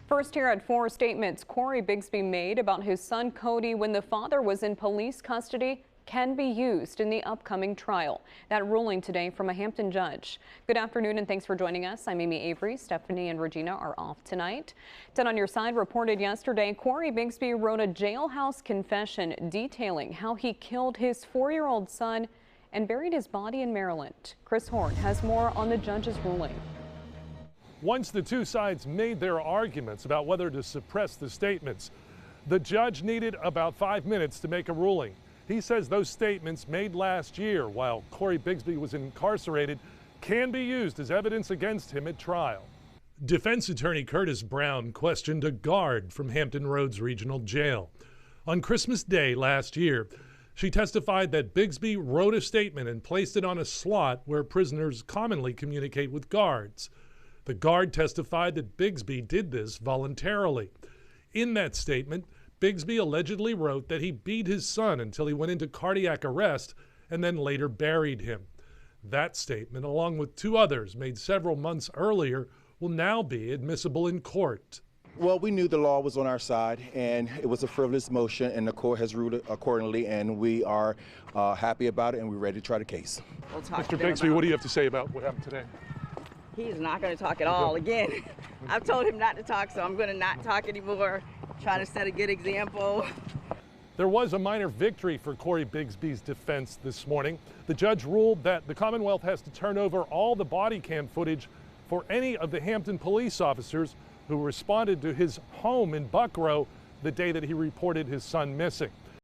First here at 4, statements Cory Bigsby made about his son Cody when the father was in police custody can be used in the upcoming trial. That ruling today from a Hampton judge. Good afternoon and thanks for joining us. I'm Amy Avery. Stephanie and Regina are off tonight. 10 on Your Side reported yesterday Cory Bigsby wrote a jailhouse confession detailing how he killed his 4-year-old son and buried his body in Maryland. Chris Horn has more on the judge's ruling. Once the two sides made their arguments about whether to suppress the statements, the judge needed about 5 minutes to make a ruling. He says those statements made last year while Cory Bigsby was incarcerated can be used as evidence against him at trial. Defense attorney Curtis Brown questioned a guard from Hampton Roads Regional Jail. On Christmas Day last year, she testified that Bigsby wrote a statement and placed it on a slot where prisoners commonly communicate with guards. The guard testified that Bigsby did this voluntarily. In that statement, Bigsby allegedly wrote that he beat his son until he went into cardiac arrest and then later buried him. That statement, along with 2 others made several months earlier, will now be admissible in court. Well, we knew the law was on our side, and it was a frivolous motion, and the court has ruled accordingly, and we are happy about it, and we're ready to try the case. Mr. Bigsby, what do you have to say about what happened today? He's not going to talk at all again. I've told him not to talk, so I'm going to not talk anymore. Try to set a good example. There was a minor victory for Cory Bigsby's defense this morning. The judge ruled that the Commonwealth has to turn over all the body cam footage for any of the Hampton police officers who responded to his home in Buckrow the day that he reported his son missing.